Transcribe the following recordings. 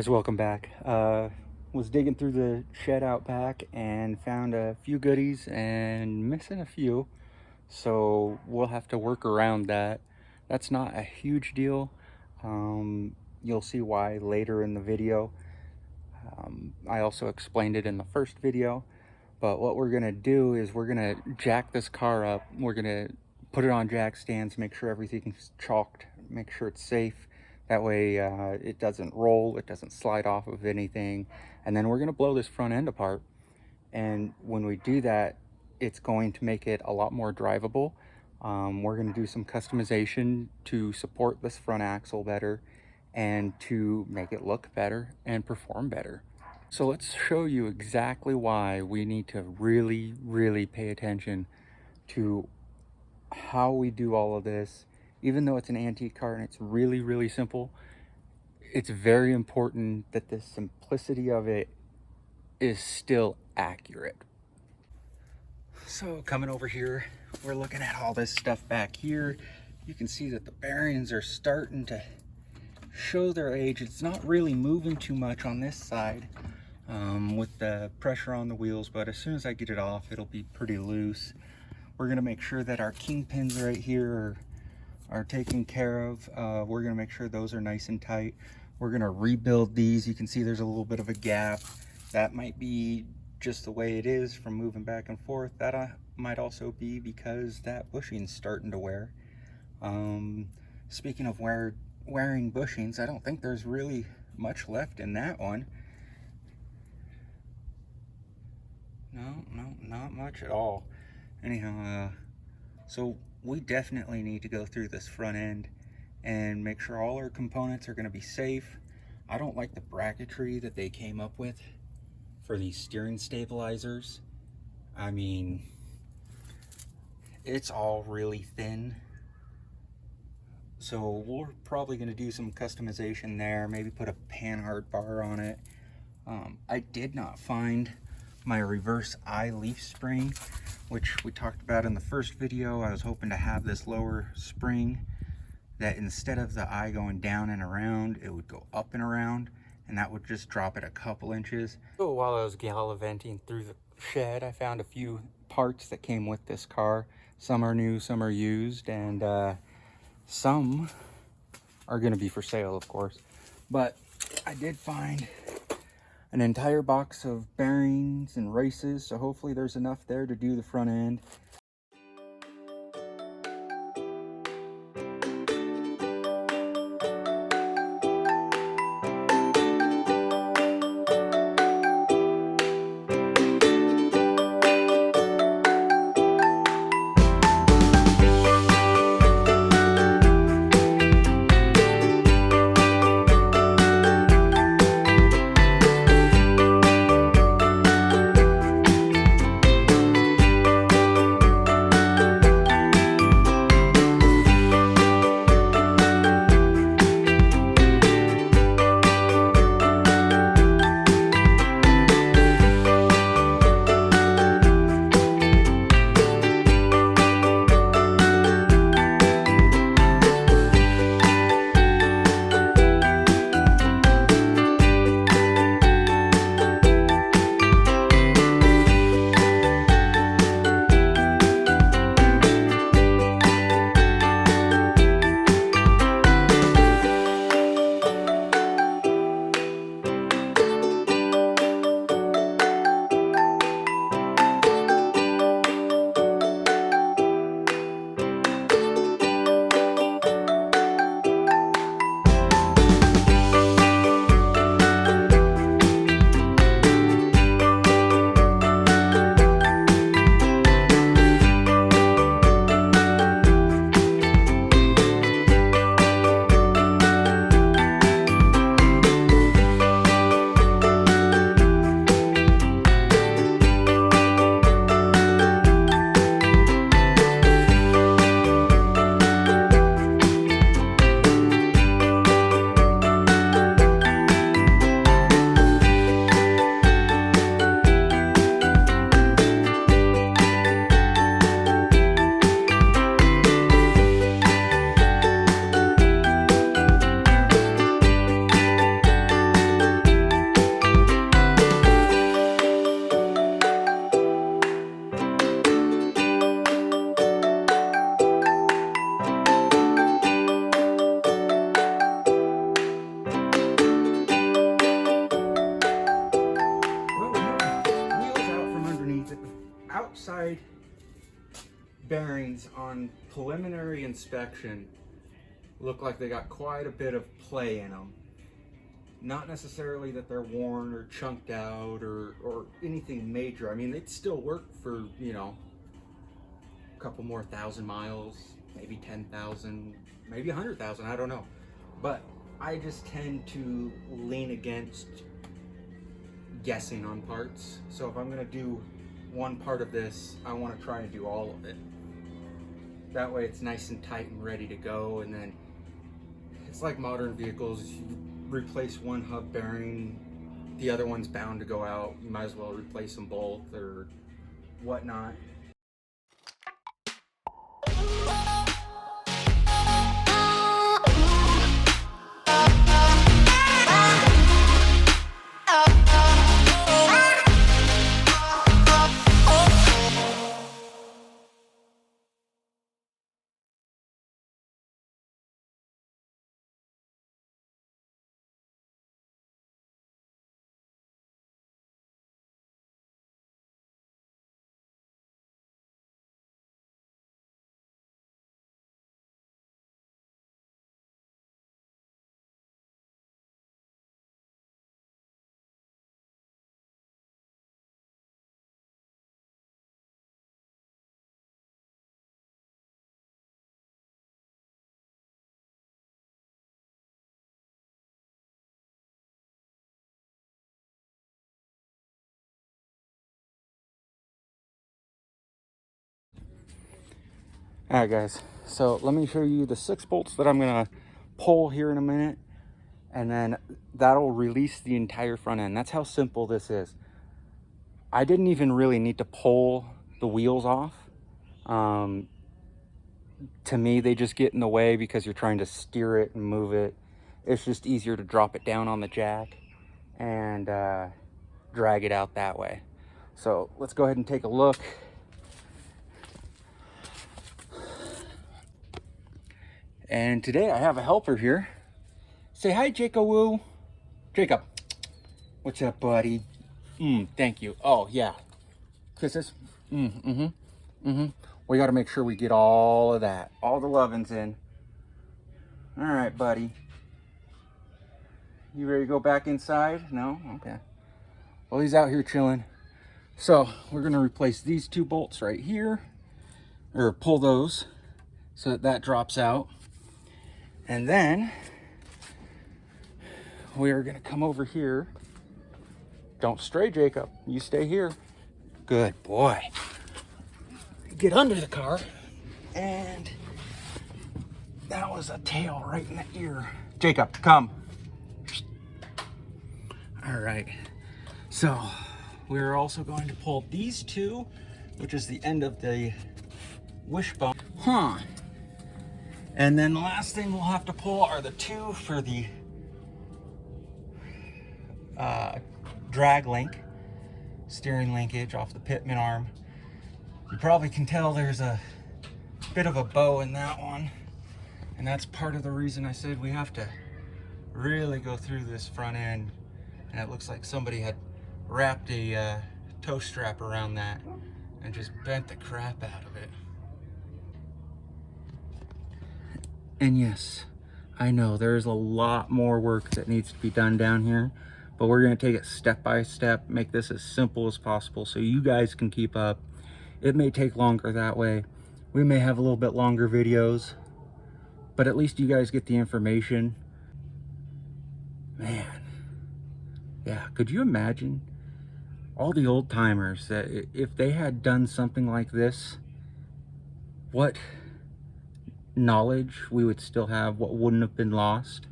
Guys, welcome back. Was digging through the shed out back and found a few goodies and missing a few, so we'll have to work around that. That's not a huge deal. You'll see why later in the video. I also explained it in the first video, but what we're gonna do is we're gonna jack this car up. We're gonna put it on jack stands, make sure everything's chalked, make sure it's safe. That way it doesn't roll, it doesn't slide off of anything. And then we're gonna blow this front end apart. And when we do that, it's going to make it a lot more drivable. We're gonna do some customization to support this front axle better and to make it look better and perform better. So let's show you exactly why we need to really pay attention to how we do all of this. Even though it's an antique car and it's really simple, it's very important that the simplicity of it is still accurate. So coming over here, we're looking at all this stuff back here. You can see that the bearings are starting to show their age. It's not really moving too much on this side with the pressure on the wheels, but as soon as I get it off, it'll be pretty loose. We're gonna make sure that our kingpins right here are taken care of. We're gonna make sure those are nice and tight. We're gonna rebuild these. You can see there's a little bit of a gap. That might be just the way it is from moving back and forth. That might also be because that bushing's starting to wear. Speaking of wearing bushings, I don't think there's really much left in that one. No, not much at all. Anyhow, so we definitely need to go through this front end and make sure all our components are going to be safe. I don't like the bracketry that they came up with for these steering stabilizers. I mean, it's all really thin. So we're probably going to do some customization there, maybe put a panhard bar on it. I did not find my reverse eye leaf spring, which we talked about in the first video. I was hoping to have this lower spring that instead of the eye going down and around, it would go up and around, and that would just drop it a couple inches. So while I was gallivanting through the shed, I found a few parts that came with this car. Some are new, some are used, and some are going to be for sale, of course. But I did find an entire box of bearings and races, so hopefully there's enough there to do the front end. outside bearings on preliminary inspection look like they got quite a bit of play in them. Not necessarily that they're worn or chunked out or anything major. I mean, they'd still work for, you know, a couple more thousand miles, maybe 10,000, maybe 100,000, I don't know. But I just tend to lean against guessing on parts. So if I'm gonna do one part of this, I wanna try and do all of it. That way it's nice and tight and ready to go. And then it's like modern vehicles, you replace one hub bearing, the other one's bound to go out. You might as well replace them both or whatnot. All right, guys, so let me show you the 6 bolts that I'm gonna pull here in a minute, and then that'll release the entire front end. That's how simple this is. I didn't even really need to pull the wheels off. To me, they just get in the way because you're trying to steer it and move it. It's just easier to drop it down on the jack and drag it out that way. So let's go ahead and take a look. And today I have a helper here. Say hi, Jacob Woo. Jacob, what's up, buddy? Thank you. Oh, yeah. Kisses. We got to make sure we get all of that. All the lovin's in. All right, buddy. You ready to go back inside? No? Okay. Well, he's out here chilling. So we're going to replace these 2 bolts right here. Or pull those so that drops out. And then we are going to come over here. Don't stray, Jacob. You stay here. Good boy. Get under the car. And that was a tail right in the ear. Jacob, come. All right. So we're also going to pull these 2, which is the end of the wishbone. And then the last thing we'll have to pull are the 2 for the drag link, steering linkage off the pitman arm. You probably can tell there's a bit of a bow in that one. And that's part of the reason I said we have to really go through this front end. And it looks like somebody had wrapped a tow strap around that and just bent the crap out of it. And yes, I know there's a lot more work that needs to be done down here, but we're gonna take it step by step, make this as simple as possible so you guys can keep up. It may take longer that way. We may have a little bit longer videos, but at least you guys get the information. Man, yeah, could you imagine all the old timers that if they had done something like this, what knowledge we would still have, what wouldn't have been lost?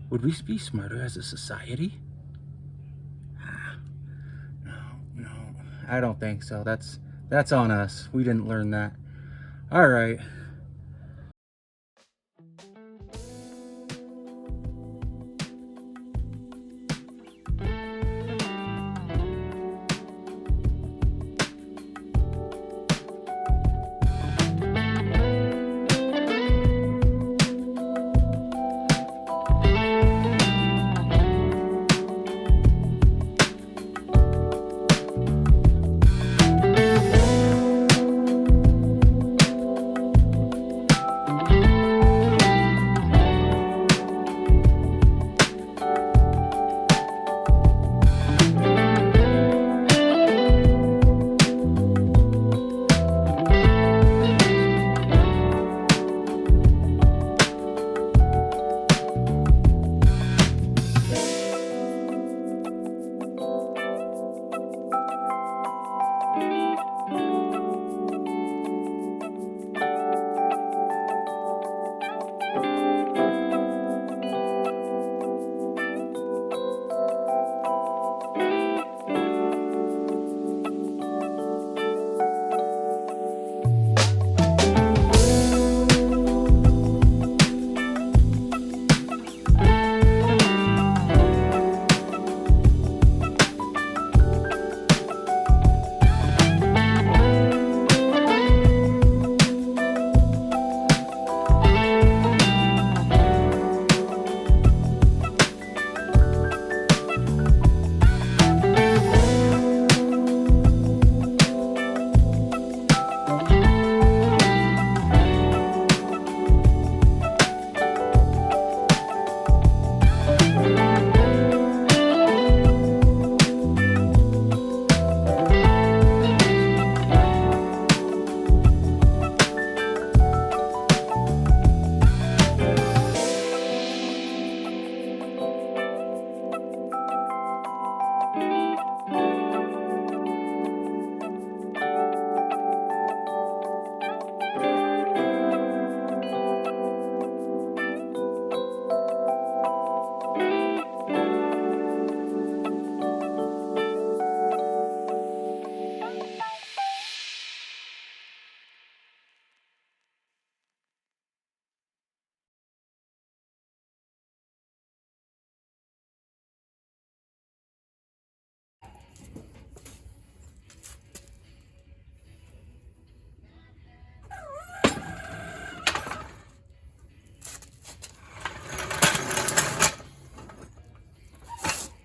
Would we be smarter as a society? No, I don't think so. That's on us. We didn't learn that. All right.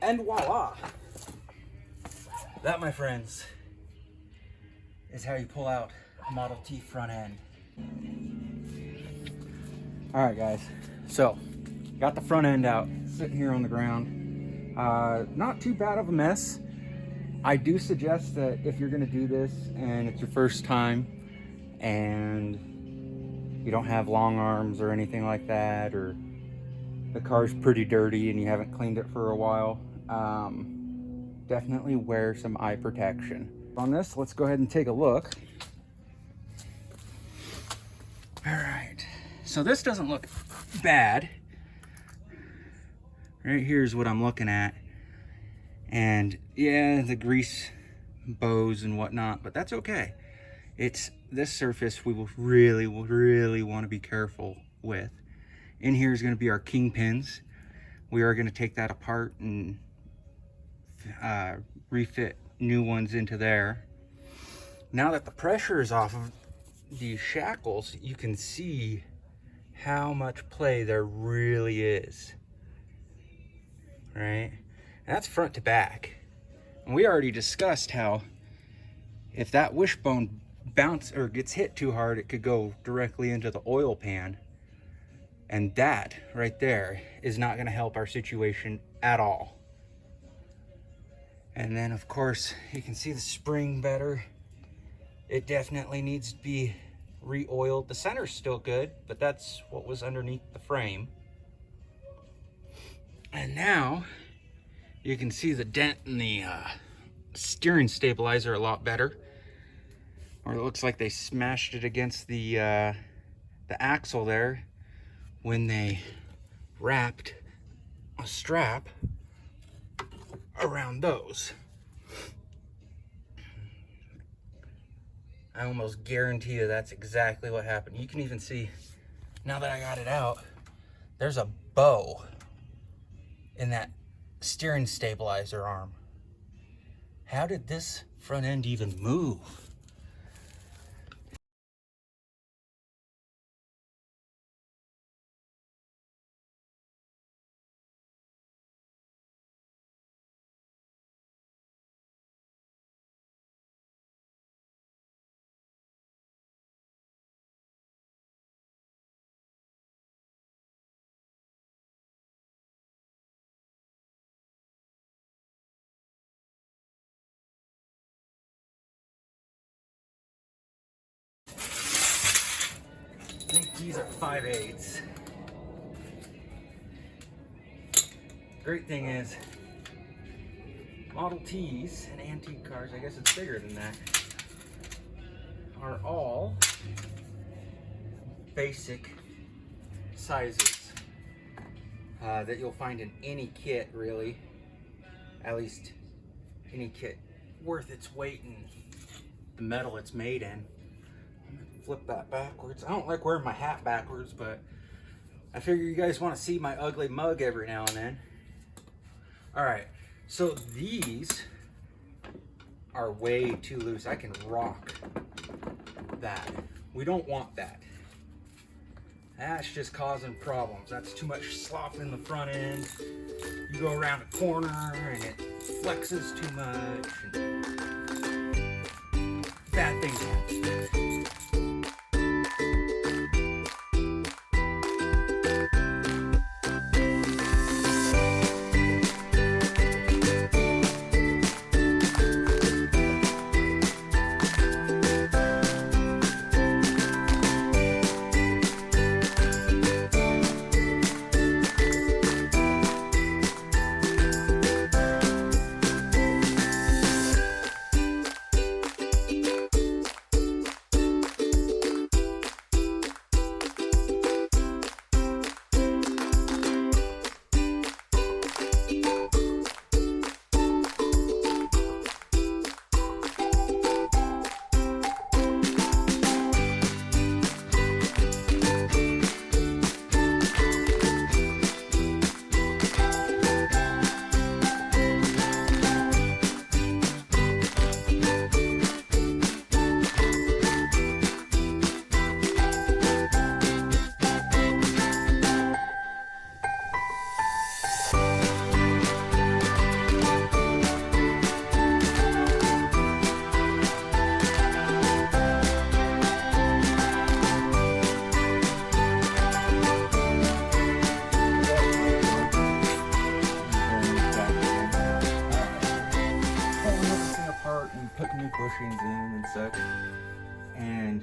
And voila! That, my friends, is how you pull out a Model T front end. Alright guys, so got the front end out, sitting here on the ground. Not too bad of a mess. I do suggest that if you're going to do this and it's your first time and you don't have long arms or anything like that, or the car's pretty dirty and you haven't cleaned it for a while, definitely wear some eye protection. On this, let's go ahead and take a look. All right, so this doesn't look bad. Right here's what I'm looking at. And yeah, the grease bows and whatnot, but that's okay. It's this surface we will really want to be careful with. In here is going to be our kingpins. We are going to take that apart and refit new ones into there. Now that the pressure is off of these shackles, you can see how much play there really is. Right? And that's front to back. And we already discussed how if that wishbone bounce or gets hit too hard, it could go directly into the oil pan. And that right there is not going to help our situation at all. And then of course you can see the spring better. It definitely needs to be re-oiled. The center's still good, but that's what was underneath the frame. And now you can see the dent in the steering stabilizer a lot better. Or it looks like they smashed it against the axle there when they wrapped a strap around those. I almost guarantee you that's exactly what happened. You can even see, now that I got it out, there's a bow in that steering stabilizer arm. How did this front end even move? I think these are 5/8. Great thing is, Model Ts and antique cars, I guess it's bigger than that, are all basic sizes that you'll find in any kit, really. At least any kit worth its weight in the metal it's made in. Flip that backwards. I don't like wearing my hat backwards, but I figure you guys want to see my ugly mug every now and then. Alright, so these are way too loose. I can rock that. We don't want that. That's just causing problems. That's too much slop in the front end. You go around a corner and it flexes too much. And bad things happen. bushings in and such. And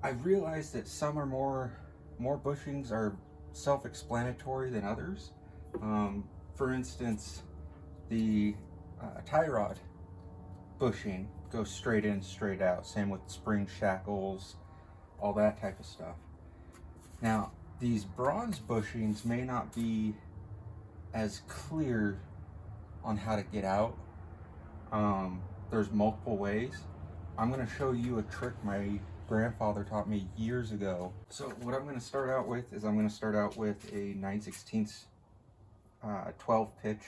I realized that some are more bushings are self-explanatory than others. For instance, the tie rod bushing goes straight in, straight out. Same with spring shackles, all that type of stuff. Now, these bronze bushings may not be as clear on how to get out. There's multiple ways. I'm going to show you a trick my grandfather taught me years ago. So what I'm going to start out with is I'm going to start out with a 9/16 12 pitch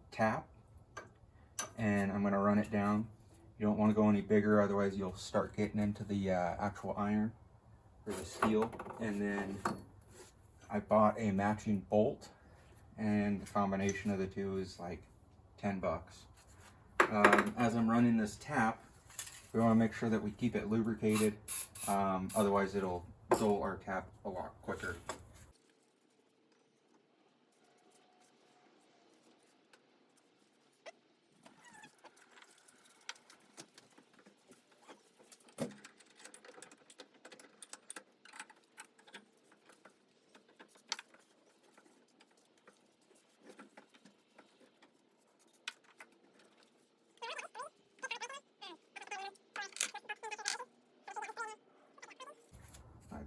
tap, and I'm going to run it down. You don't want to go any bigger, otherwise you'll start getting into the actual iron or the steel. And then I bought a matching bolt, and the combination of the two is like 10 bucks. As I'm running this tap, we want to make sure that we keep it lubricated, otherwise it'll dull our tap a lot quicker.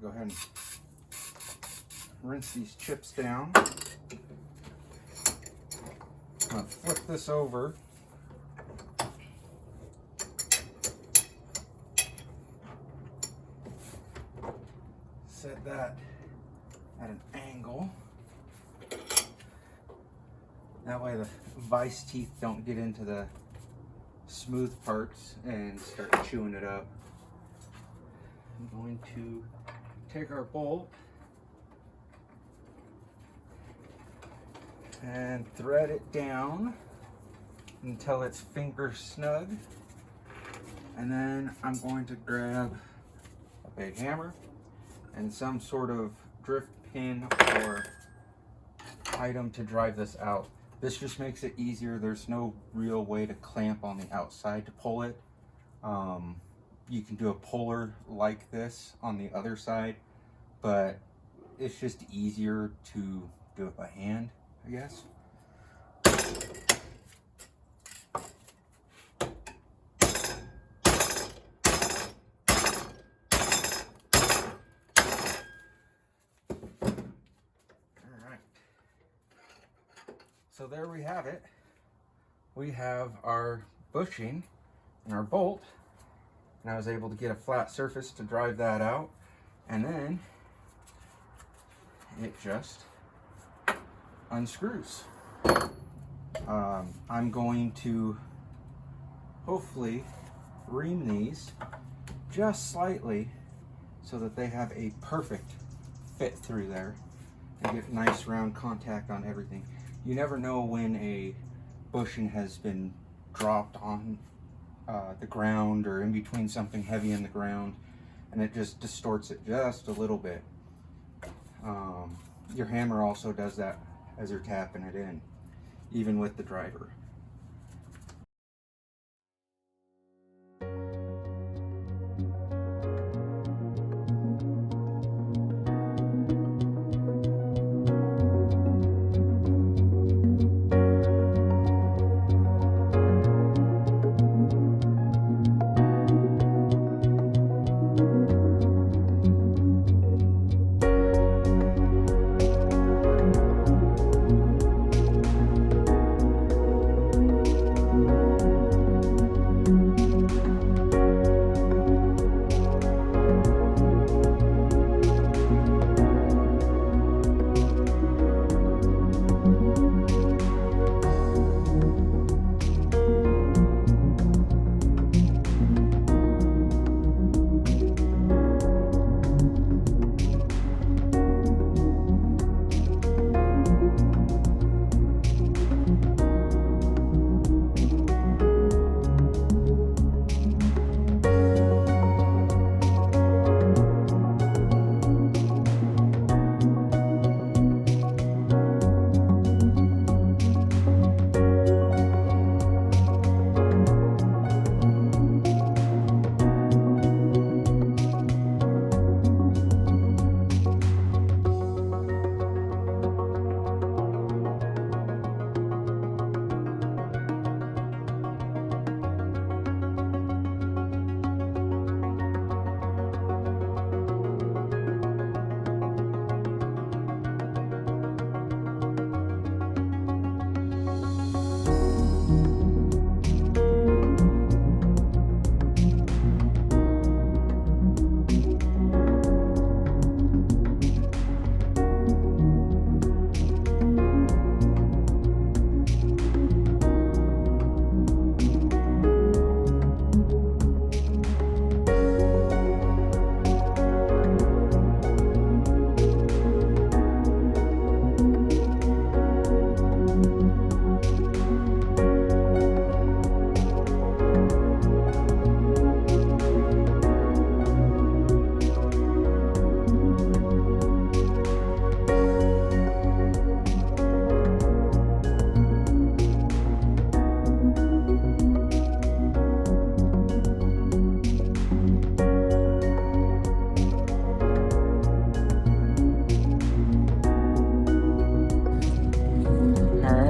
Go ahead and rinse these chips down. I'm going to flip this over. Set that at an angle. That way the vise teeth don't get into the smooth parts and start chewing it up. I'm going to take our bolt and thread it down until it's finger snug, and then I'm going to grab a big hammer and some sort of drift pin or item to drive this out. This just makes it easier. There's no real way to clamp on the outside to pull it. You can do a puller like this on the other side, but it's just easier to do it by hand, I guess. All right. So there we have it. We have our bushing and our bolt. And I was able to get a flat surface to drive that out, and then it just unscrews. I'm going to hopefully ream these just slightly so that they have a perfect fit through there and get nice round contact on everything. You never know when a bushing has been dropped on the ground or in between something heavy in the ground, and it just distorts it just a little bit. Your hammer also does that as you're tapping it in, even with the driver.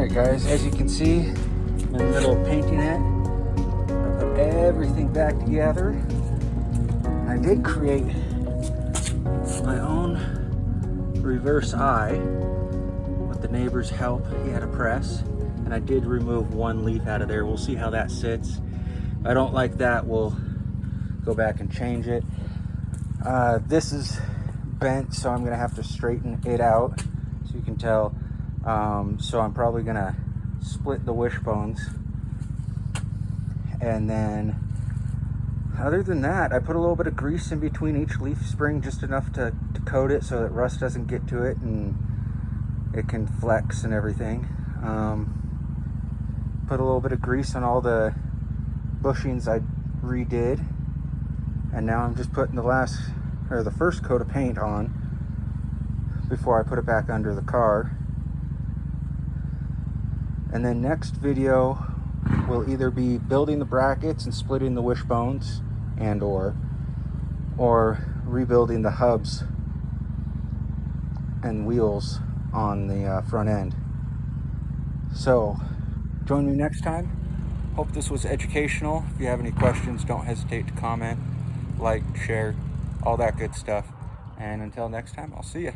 Alright guys, as you can see, I'm in the middle of painting it. I put everything back together. I did create my own reverse eye with the neighbor's help. He had a press, and I did remove one leaf out of there. We'll see how that sits. If I don't like that, we'll go back and change it. This is bent, so I'm gonna have to straighten it out, so you can tell. So I'm probably gonna split the wishbones, and then other than that, I put a little bit of grease in between each leaf spring, just enough to coat it so that rust doesn't get to it and it can flex and everything. Put a little bit of grease on all the bushings I redid, and now I'm just putting the first coat of paint on before I put it back under the car. And then next video will either be building the brackets and splitting the wishbones or rebuilding the hubs and wheels on the front end. So join me next time. Hope this was educational. If you have any questions, don't hesitate to comment, like, share, all that good stuff. And until next time, I'll see you.